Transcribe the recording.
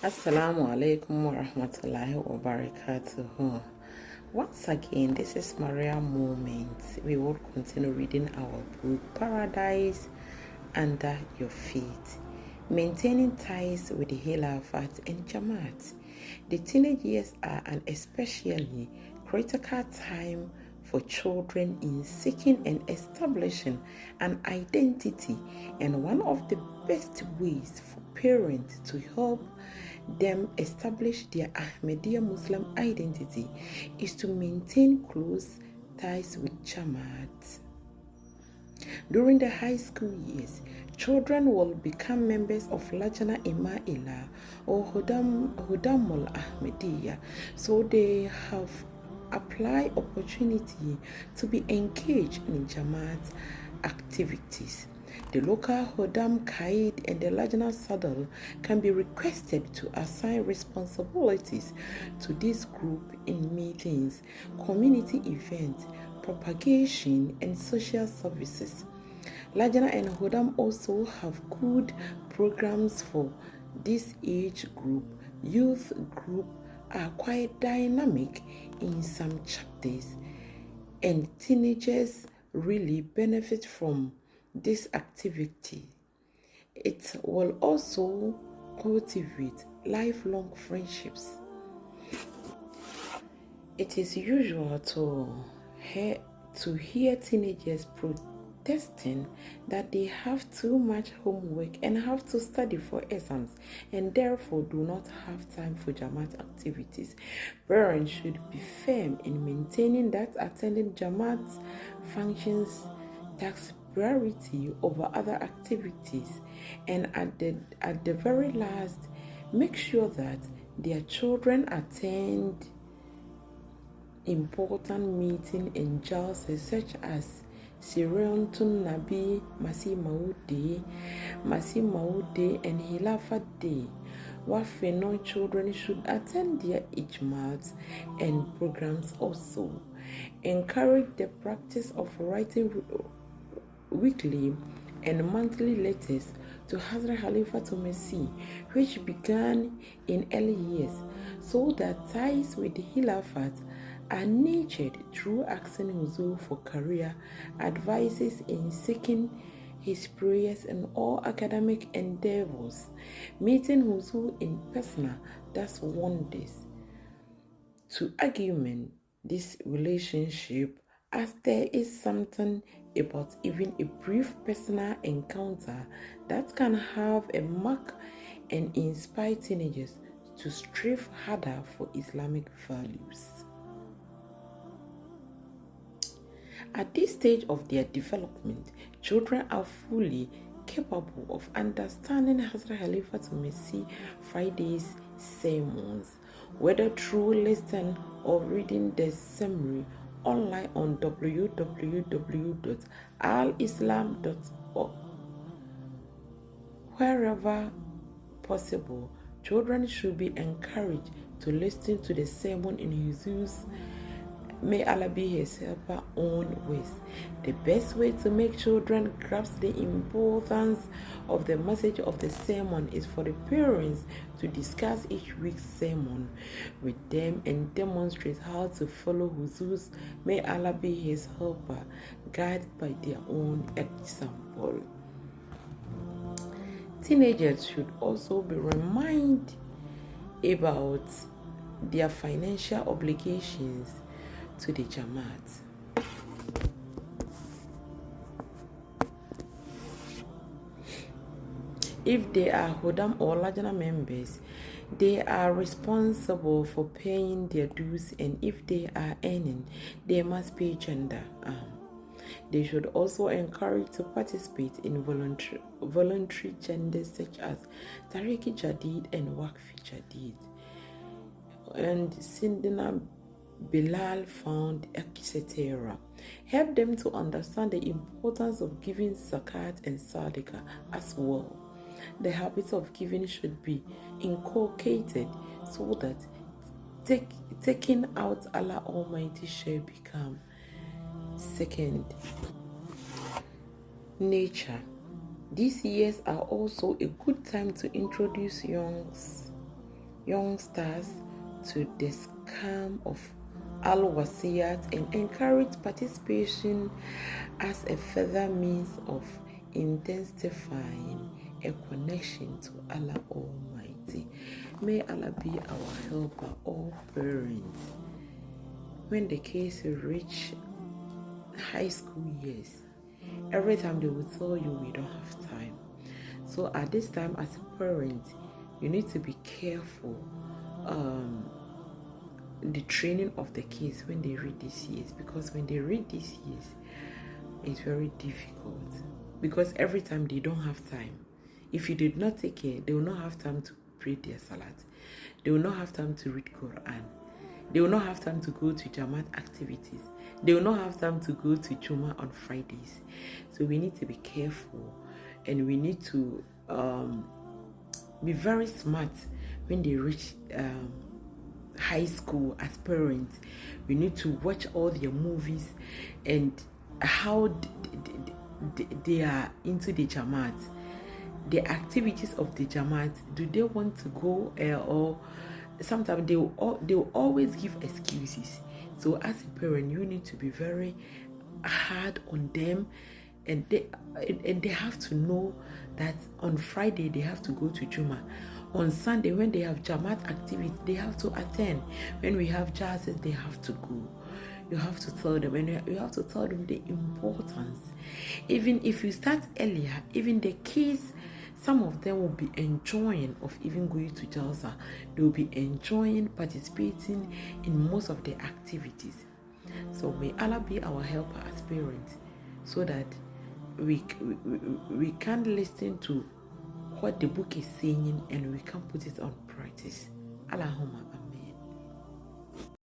Assalamu alaikum wa rahmatullahi wa barakatuh. Once again, this is Maria Moments. We will continue reading our book Paradise Under Your Feet. Maintaining ties with the Khilafat and Jamaat. The teenage years are an especially critical time for children in seeking and establishing an identity, and one of the best ways for parents to help them establish their Ahmadiyya Muslim identity is to maintain close ties with Jamaat. During the high school years, children will become members of Lajna Ima'ila or Hudamul Ahmadiyya, so they have applied opportunity to be engaged in Jamaat activities. The local Hodam Qaid and the Lajna Sadal can be requested to assign responsibilities to this group in meetings, community events, propagation, and social services. Lajna and Hodam also have good programs for this age group. Youth group are quite dynamic in some chapters, and teenagers really benefit from this activity. It will also cultivate lifelong friendships. It is usual to hear teenagers protesting that they have too much homework and have to study for exams and therefore do not have time for Jamaat activities. Parents should be firm in maintaining that attending Jamaat functions takes priority over other activities, and at the very last, make sure that their children attend important meetings and jalsas such as Siriontun Nabi, Masih Maud Day, and Hilafat Day. Wafenor children should attend their ijmas and programs also. Encourage the practice of writing weekly and monthly letters to Hazrat Khalifatul Masih, which began in early years, so that ties with the Khilafat are nurtured through asking Huzur for career advices in seeking his prayers and all academic endeavors. Meeting Huzur in person does wonders to argument this relationship, as there is something about even a brief personal encounter that can have a mark and inspire teenagers to strive harder for Islamic values. At this stage of their development, children are fully capable of understanding Hazrat Khalifatul Masih Friday's sermons, whether through listening or reading the summary online on www.alislam.org. Wherever possible, children should be encouraged to listen to the sermon in Huzur's May Allah be His helper own ways. The best way to make children grasp the importance of the message of the sermon is for the parents to discuss each week's sermon with them and demonstrate how to follow Huzur's May Allah be His helper, guided by their own example. Teenagers should also be reminded about their financial obligations to the Jamaat. If they are Hodam or Lajna members, they are responsible for paying their dues, and if they are earning, they must pay gender. They should also encourage to participate in voluntary genders such as Tariq Jadid and Waqf Jadid, and Sindina Bilal Fund, etc. Help them to understand the importance of giving zakat and sadaqah as well. The habit of giving should be inculcated so that taking out Allah Almighty shall become second nature. These years are also a good time to introduce youngs youngsters to the scam of Al Wasiyat and encourage participation as a further means of intensifying a connection to Allah Almighty. May Allah be our helper, all parents. When the kids reach high school years, every time they will tell you we don't have time. So at this time, as a parent, you need to be careful the training of the kids when they read these years, because when they read these years, it's very difficult, because every time they don't have time. If you did not take care, they will not have time to pray their salat. They will not have time to read Quran. They will not have time to go to Jamaat activities. They will not have time to go to Juma on Fridays. So we need to be careful, and we need to be very smart when they reach high school. As parents, we need to watch all their movies and how they are into the Jamaat, the activities of the Jamaat. Do they want to go or sometimes they will always give excuses. So as a parent, you need to be very hard on them, and they have to know that on Friday they have to go to Juma. On Sunday, when they have Jamaat activities, they have to attend. When we have Jazz, they have to go. You have to tell them, and you have to tell them the importance. Even if you start earlier, even the kids, some of them will be enjoying of even going to Jalsa. They will be enjoying participating in most of the activities. So may Allah be our helper as parents, so that we can listen to what the book is saying and we can put it on practice. Allahumma.